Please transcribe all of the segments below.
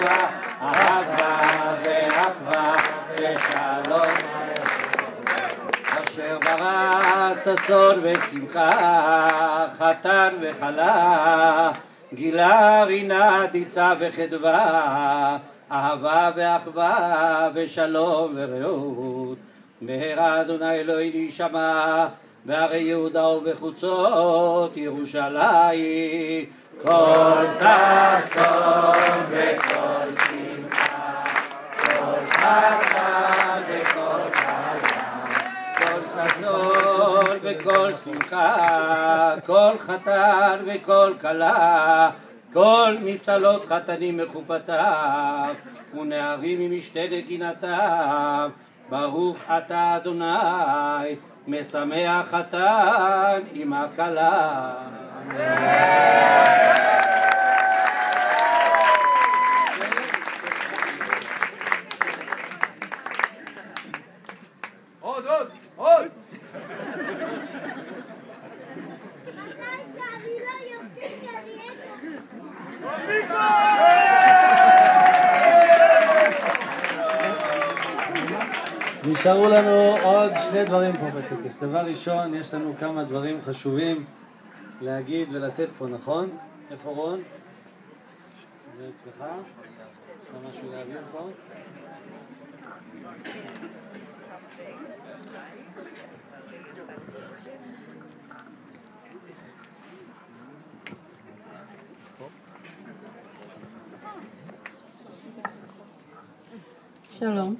ואחווה, אהבה ואחווה ושלום. אשר ברא ששון ושמחה, חתן וכלה, גילה רינה דיצה וחדווה, אהבה ואחווה ושלום ורעות. מהרה אדוני אלוהי להישמע בערי יהודה ובחוצות ירושלים, כל ששון וכל שמחה, כל חתן וכל כלה, כל ששון וכל שמחה, כל חתן וכל כלה, כל מצלות חתנים מחופתיו ונערים ממשתה נגינתם. ברוך אתה אדוני משמח חתן עם הכלה. עוד עוד עוד נשארו לנו עוד שני דברים פה בטקס. דבר ראשון, יש לנו כמה דברים חשובים להגיד ולתת פה, נכון? איפה רון? סליחה? יש לך משהו להגיד פה? שלום.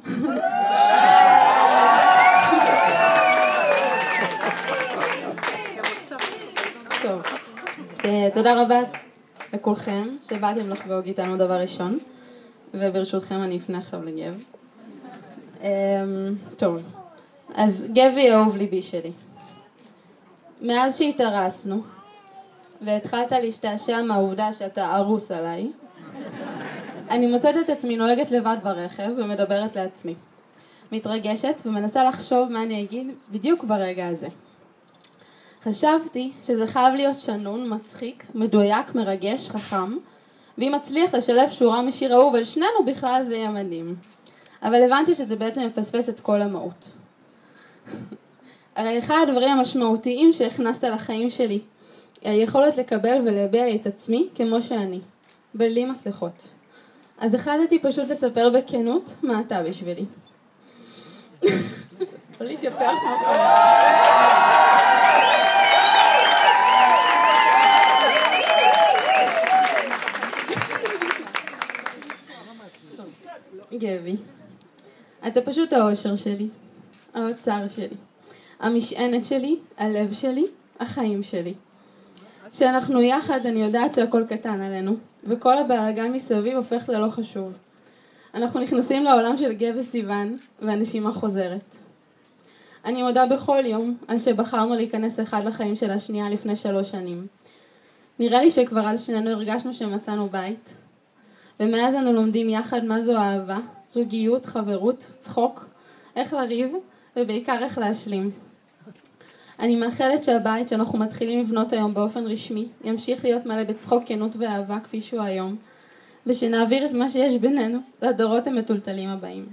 טוב, תודה רבה לכולכם שבאתם לחגוג איתנו דבר ראשון, וברשותכם אני אפנה עכשיו לגב. טוב, אז גבי אהוב ליבי שלי. מאז שהתארסנו והתחלת להשתעשע מהעובדה שאתה ארוס עליי, אני מוצאת את עצמי נוהגת לבד ברכב ומדברת לעצמי. מתרגשת ומנסה לחשוב מה אני אגיד בדיוק ברגע הזה. חשבתי שזה חייב להיות שנון, מצחיק, מדויק, מרגש, חכם, ואם מצליח לשלב שורה משיר אהוב על שנינו בכלל זה יהיה מדהים. אבל הבנתי שזה בעצם מפספס את כל המהות. הרי אחד הדברים המשמעותיים שהכנסת לחיים שלי, היכולת לקבל ולהביע את עצמי כמו שאני, בלי מסכות. אז החלטתי פשוט לספר בכנות מה אתה בשבילי. לא להתייפח מהפעם. גבי, אתה פשוט האושר שלי, האוצר שלי, המשענת שלי, הלב שלי, החיים שלי. כשאנחנו יחד אני יודעת שהכל קטן עלינו, וכל הבלגן מסביב הופך ללא חשוב. אנחנו נכנסים לעולם של גב וסיוון, והנשימה חוזרת. אני מודה בכל יום על שבחרנו להיכנס אחד לחיים של השנייה לפני 3 שנים. נראה לי שכבר אז שנינו הרגשנו שמצאנו בית, ומאז אנו לומדים יחד מה זו אהבה, זוגיות, חברות, צחוק, איך לריב, ובעיקר איך להשלים. אני מאחלת שהבית שאנחנו מתחילים לבנות היום באופן רשמי ימשיך להיות מלא בצחוק, כנות ואהבה כפי שהוא היום, ושנעביר את מה שיש בינינו לדורות המטולטלים הבאים.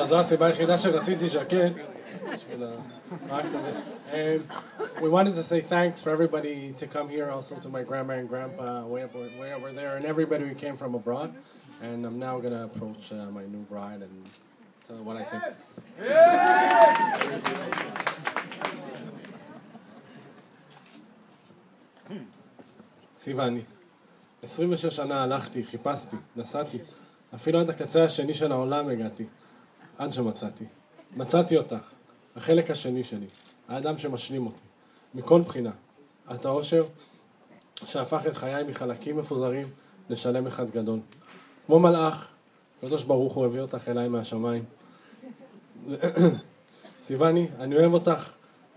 זו הסיבה היחידה שרציתי ז'קט בשביל האקט הזה. We wanted to say thanks for everybody to come here, also to my grandma and grandpa way over there, and everybody who came from abroad. And I'm now going to approach my new bride and tell her what I think. סיוון, 26 שנה הלכתי, חיפשתי, נסעתי, אפילו עד הקצה השני של העולם הגעתי. עד שמצאתי. מצאתי אותך, החלק השני שלי, האדם שמשלים אותי, מכל בחינה. את האושר שהפך את חיי מחלקים מפוזרים לשלם אחד גדול. כמו מלאך, הקדוש ברוך הוא הביא אותך אליי מהשמיים. סיווני, אני אוהב אותך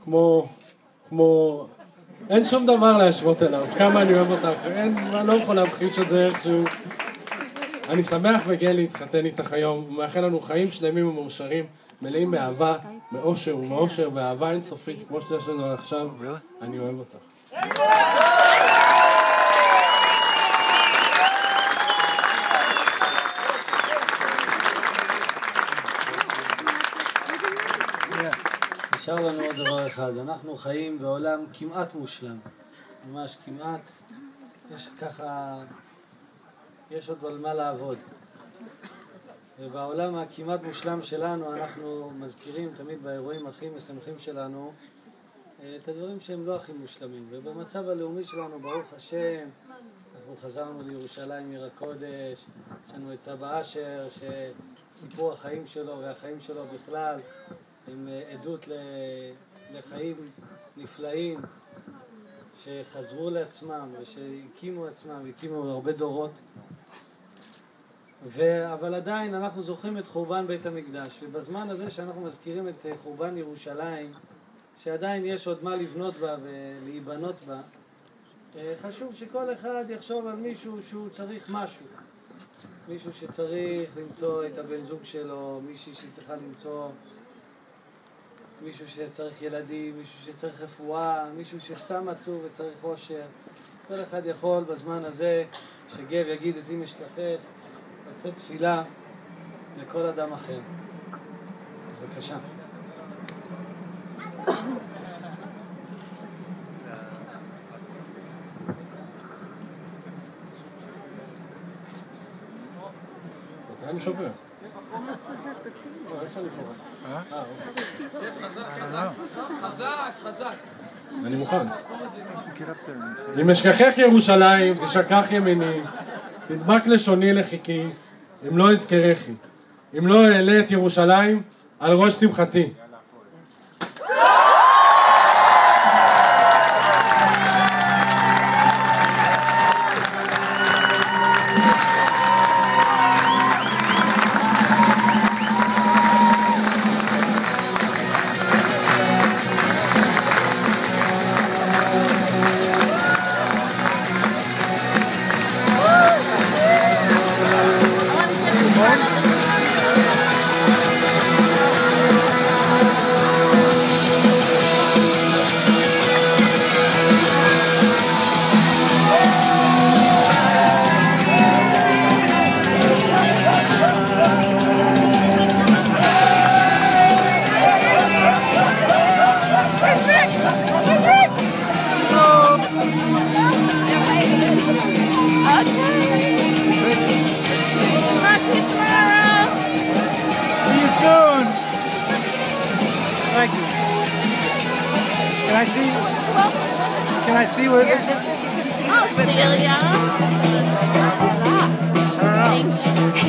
כמו אין שום דבר להשוות אליו, כמה אני אוהב אותך, אני לא יכול להמחיש את זה איכשהו. אני שמח וגאה להתחתן איתך היום, ומאחל לנו חיים שלמים ומאושרים, מלאים באהבה, באושר ומאושר, ואהבה אינסופית, כמו שיש לנו עכשיו. אני אוהב אותך. נשאר לנו עוד דבר אחד, אנחנו חיים בעולם כמעט מושלם, ממש כמעט, יש ככה, יש עוד על מה לעבוד. ובעולם הכמעט מושלם שלנו אנחנו מזכירים תמיד באירועים הכי משמחים שלנו את הדברים שהם לא הכי מושלמים. ובמצב הלאומי שלנו, ברוך השם, אנחנו חזרנו לירושלים עיר הקודש, יש לנו את סבא אשר שסיפור החיים שלו והחיים שלו בכלל הם עדות לחיים נפלאים שחזרו לעצמם ושהקימו עצמם, הקימו הרבה דורות. אבל עדיין אנחנו זוכרים את חורבן בית המקדש, ובזמן הזה שאנחנו מזכירים את חורבן ירושלים, שעדיין יש עוד מה לבנות בה ולהיבנות בה, חשוב שכל אחד יחשוב על מישהו שהוא צריך משהו. מישהו שצריך למצוא את הבן זוג שלו, מישהי שצריכה למצוא, מישהו שצריך ילדים, מישהו שצריך רפואה, מישהו שסתם עצוב וצריך אושר. כל אחד יכול בזמן הזה שגב יגיד את אם אשכחך, לעשות תפילה לכל אדם אחר. אז בבקשה. אני שובר. אני מוכן. אם אשכחך ירושלים, תשכח ימיני, תדבק לשוני לחיקי, אם לא אזכרכי. אם לא אעלה את ירושלים, על ראש שמחתי. Can I see what it is? This is, you can see Celia. What was that?